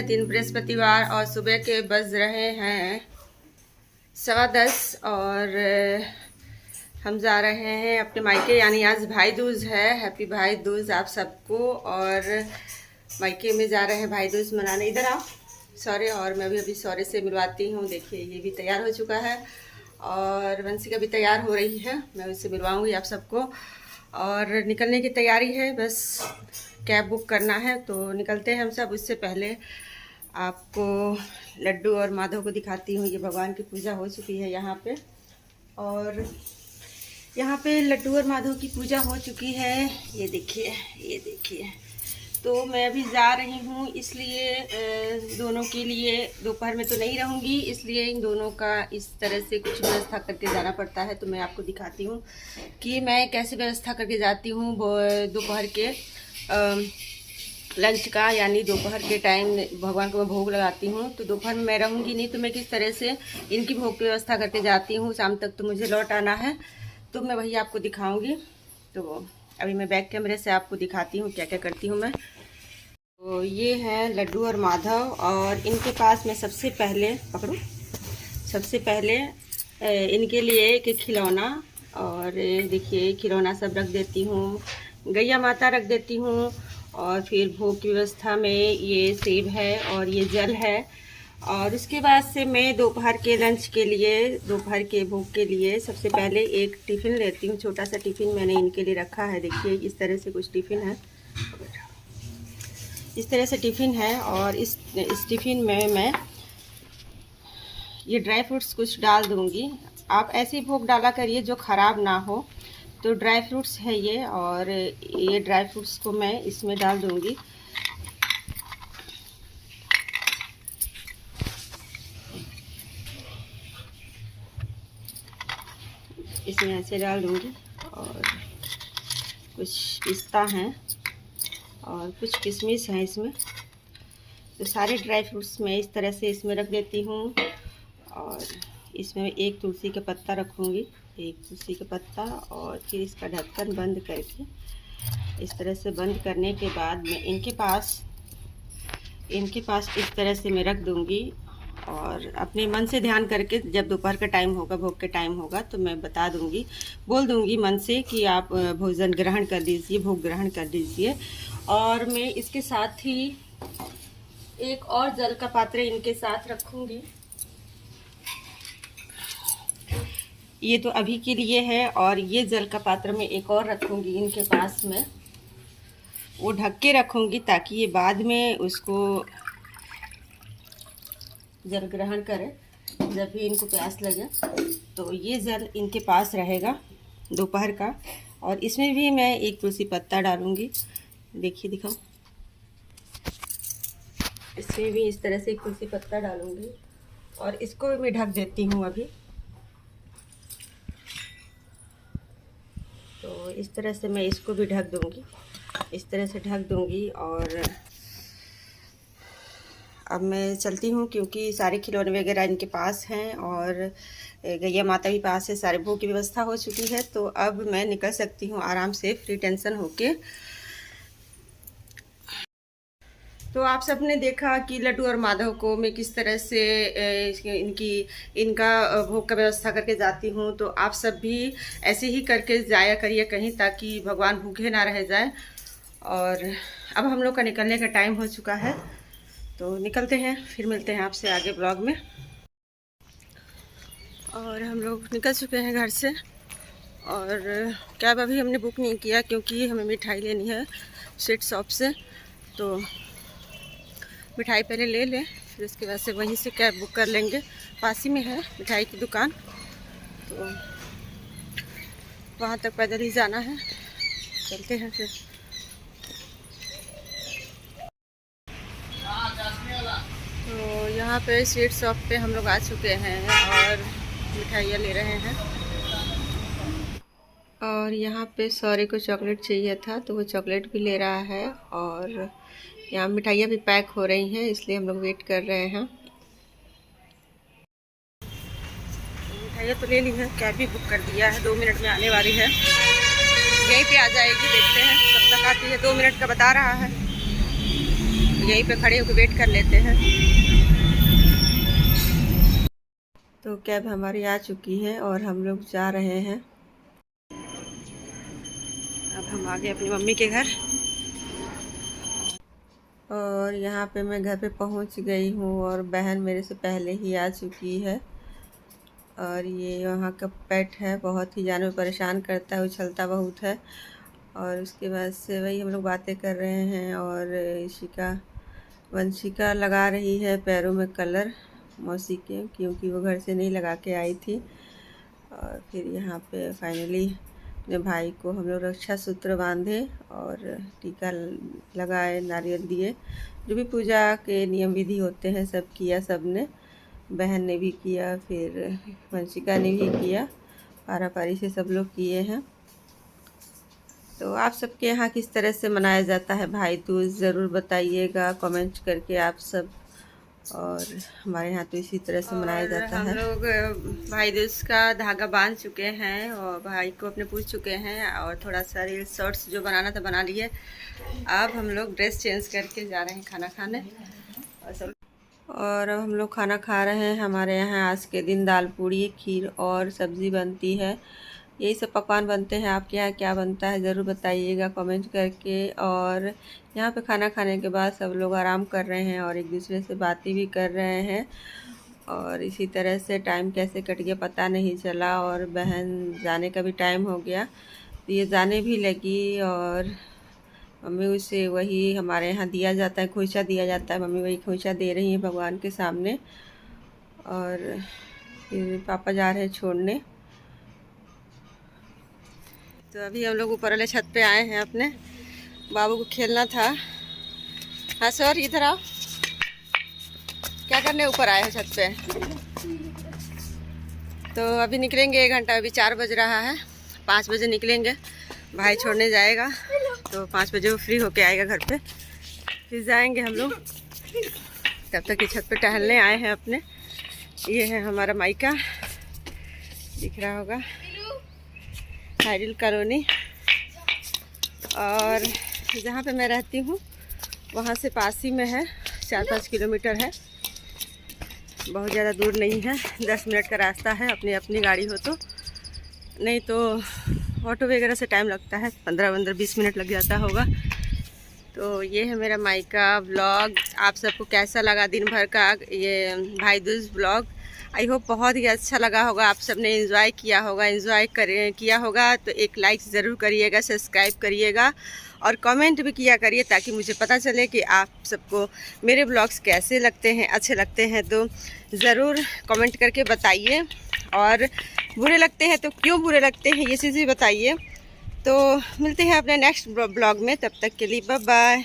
दिन बृहस्पतिवार और सुबह के बज रहे हैं 10:15 और हम जा रहे हैं अपने मायके, यानी आज भाई दूज है। हैप्पी भाई दूज आप सबको। और मायके में जा रहे हैं भाई दूज मनाने। इधर आओ सौरे। और मैं भी अभी सौरे से मिलवाती हूँ। देखिए ये भी तैयार हो चुका है और वंशिका भी तैयार हो रही है। मैं उससे मिलवाऊँगी आप सबको। और निकलने की तैयारी है, बस कैब बुक करना है तो निकलते हैं हम सब। उससे पहले आपको लड्डू और माधव को दिखाती हूँ। ये भगवान की पूजा हो चुकी है यहाँ पे, और यहाँ पे लड्डू और माधव की पूजा हो चुकी है। ये देखिए, ये देखिए। तो मैं अभी जा रही हूँ, इसलिए दोनों के लिए दोपहर में तो नहीं रहूँगी, इसलिए इन दोनों का इस तरह से कुछ व्यवस्था करके जाना पड़ता है। तो मैं आपको दिखाती हूँ कि मैं कैसे व्यवस्था करके जाती हूँ दोपहर के लंच का, यानी दोपहर के टाइम भगवान को मैं भोग लगाती हूँ। तो दोपहर में मैं रहूँगी नहीं, तो मैं किस तरह से इनकी भोग की व्यवस्था करके जाती हूँ। शाम तक तो मुझे लौट आना है, तो मैं वही आपको दिखाऊँगी। तो अभी मैं बैक कैमरे से आपको दिखाती हूँ क्या क्या करती हूँ मैं। तो ये है लड्डू और माधव, और इनके पास मैं सबसे पहले पकड़ूँ, सबसे पहले इनके लिए एक खिलौना, और देखिए खिलौना सब रख देती हूँ। गैया माता रख देती हूँ, और फिर भोग की व्यवस्था में ये सेब है और ये जल है। और उसके बाद से मैं दोपहर के लंच के लिए, दोपहर के भोग के लिए सबसे पहले एक टिफ़िन लेती हूँ। छोटा सा टिफ़िन मैंने इनके लिए रखा है। देखिए इस तरह से कुछ टिफ़िन है, इस तरह से टिफ़िन है। और इस टिफ़िन में मैं ये ड्राई फ्रूट्स कुछ डाल दूँगी। आप ऐसे ही भोग डाला करिए जो ख़राब ना हो। तो ड्राई फ्रूट्स है ये, और ये ड्राई फ्रूट्स को मैं इसमें डाल दूँगी। इसमें ऐसे डाल दूँगी, और कुछ पिस्ता हैं और कुछ किशमिश हैं इसमें। तो सारे ड्राई फ्रूट्स मैं इस तरह से इसमें रख देती हूँ। और इसमें एक तुलसी का पत्ता रखूँगी, एक तुलसी का पत्ता। और फिर इसका ढक्कन बंद करके, इस तरह से बंद करने के बाद मैं इनके पास इस तरह से मैं रख दूँगी। और अपने मन से ध्यान करके जब दोपहर का टाइम होगा, भोग के टाइम होगा, तो मैं बता दूँगी, बोल दूँगी मन से कि आप भोजन ग्रहण कर लीजिए, भोग ग्रहण कर लीजिए। और मैं इसके साथ ही एक और जल का पात्र इनके साथ रखूँगी। ये तो अभी के लिए है। और ये जल का पात्र में एक और रखूँगी इनके पास में, वो ढक के रखूँगी ताकि ये बाद में उसको जल ग्रहण करें जब भी इनको प्यास लगे। तो ये जल इनके पास रहेगा दोपहर का। और इसमें भी मैं एक तुलसी पत्ता डालूँगी। देखिए, दिखाओ, इसमें भी इस तरह से एक तुलसी पत्ता डालूँगी, और इसको भी मैं ढक देती हूँ अभी। तो इस तरह से मैं इसको भी ढक दूँगी, इस तरह से ढक दूँगी। और अब मैं चलती हूँ, क्योंकि सारे खिलौने वगैरह इनके पास हैं और गैया माता भी पास है। सारे भोग की व्यवस्था हो चुकी है, तो अब मैं निकल सकती हूँ आराम से, फ्री टेंशन होके। तो आप सबने देखा कि लड्डू और माधव को मैं किस तरह से इनका भोग का व्यवस्था करके जाती हूँ। तो आप सब भी ऐसे ही करके जाया करिए कहीं, ताकि भगवान भूखे ना रह जाए। और अब हम लोग का निकलने का टाइम हो चुका है, तो निकलते हैं, फिर मिलते हैं आपसे आगे ब्लॉग में। और हम लोग निकल चुके हैं घर से, और कैब अभी हमने बुक नहीं किया क्योंकि हमें मिठाई लेनी है स्वीट शॉप से। तो मिठाई पहले ले लें, फिर उसके बाद से वहीं से कैब बुक कर लेंगे। पास ही में है मिठाई की दुकान, तो वहाँ तक पैदल ही जाना है। चलते हैं फिर। तो यहाँ पे स्वीट शॉप पे हम लोग आ चुके हैं और मिठाइयाँ ले रहे हैं। और यहाँ पे सौरे को चॉकलेट चाहिए था, तो वो चॉकलेट भी ले रहा है। और यहाँ मिठाइयाँ भी पैक हो रही हैं, इसलिए हम लोग वेट कर रहे हैं। मिठाइयाँ तो ले ली है, कैब भी बुक कर दिया है, 2 मिनट में आने वाली है, यहीं पे आ जाएगी। देखते हैं कब तक आती है, 2 मिनट का बता रहा है। यहीं पे खड़े होकर वेट कर लेते हैं। तो कैब हमारी आ चुकी है और हम लोग जा रहे हैं। अब हम आ गए अपनी मम्मी के घर और यहाँ पे मैं घर पे पहुँच गई हूँ और बहन मेरे से पहले ही आ चुकी है। और ये वहाँ का पेट है, बहुत ही जान में परेशान करता है, उछलता बहुत है। और उसके बाद से वही हम लोग बातें कर रहे हैं और वंशिका लगा रही है पैरों में कलर मौसी के, क्योंकि वो घर से नहीं लगा के आई थी। और फिर यहाँ पे फाइनली अपने भाई को हम लोग रक्षा सूत्र बांधे और टीका लगाए, नारियल दिए, जो भी पूजा के नियम विधि होते हैं सब किया सबने। बहन ने भी किया, फिर वंशिका ने भी किया, पारापारी से सब लोग किए हैं। तो आप सबके यहाँ किस तरह से मनाया जाता है भाई दूज, ज़रूर बताइएगा कमेंट करके आप सब। और हमारे यहाँ तो इसी तरह से मनाया जाता है। हम लोग भाई दूज का धागा बांध चुके हैं और भाई को अपने पूछ चुके हैं और थोड़ा सा रील शॉर्ट्स जो बनाना था बना लिए। अब हम लोग ड्रेस चेंज करके जा रहे हैं खाना खाने और अब हम लोग खाना खा रहे हैं। हमारे यहाँ आज के दिन दाल पूड़ी, खीर और सब्ज़ी बनती है। यही सब पकवान बनते हैं। आपके यहाँ क्या बनता है ज़रूर बताइएगा कमेंट करके। और यहाँ पे खाना खाने के बाद सब लोग आराम कर रहे हैं और एक दूसरे से बातें भी कर रहे हैं। और इसी तरह से टाइम कैसे कट गया पता नहीं चला और बहन जाने का भी टाइम हो गया तो ये जाने भी लगी। और मम्मी उसे वही हमारे यहाँ दिया जाता है, खोइचा दिया जाता है, मम्मी वही खोइचा दे रही हैं भगवान के सामने। और फिर पापा जा रहे हैं छोड़ने। तो अभी हम लोग ऊपर वाले छत पे आए हैं, अपने बाबू को खेलना था। हाँ सर इधर आओ, क्या करने ऊपर आए हैं छत पे? तो अभी निकलेंगे 1 घंटा, अभी 4 बज रहा है, 5 बजे निकलेंगे। भाई छोड़ने जाएगा तो 5 बजे वो फ्री होके आएगा घर पे, फिर जाएंगे हम लोग। तब तक ये छत पे टहलने आए हैं अपने। ये है हमारा मायका, दिख रहा होगा, हाइडल कॉलोनी। और जहाँ पे मैं रहती हूँ वहाँ से पास ही में है, 4-5 किलोमीटर है, बहुत ज़्यादा दूर नहीं है। 10 मिनट का रास्ता है, अपनी गाड़ी हो तो, नहीं तो ऑटो वगैरह से टाइम लगता है, 15-20 मिनट लग जाता होगा। तो ये है मेरा मायका व्लॉग। आप सबको कैसा लगा दिन भर का ये भाई दूज व्लॉग? आई होप बहुत ही अच्छा लगा होगा, आप सबने एंजॉय किया होगा। किया होगा तो एक लाइक ज़रूर करिएगा, सब्सक्राइब करिएगा और कमेंट भी किया करिए, ताकि मुझे पता चले कि आप सबको मेरे ब्लॉग्स कैसे लगते हैं, अच्छे लगते हैं तो ज़रूर कमेंट करके बताइए। और बुरे लगते हैं तो क्यों बुरे लगते हैं ये चीज़ भी बताइए। तो मिलते हैं अपने नेक्स्ट ब्लॉग में, तब तक के लिए बाय बाय।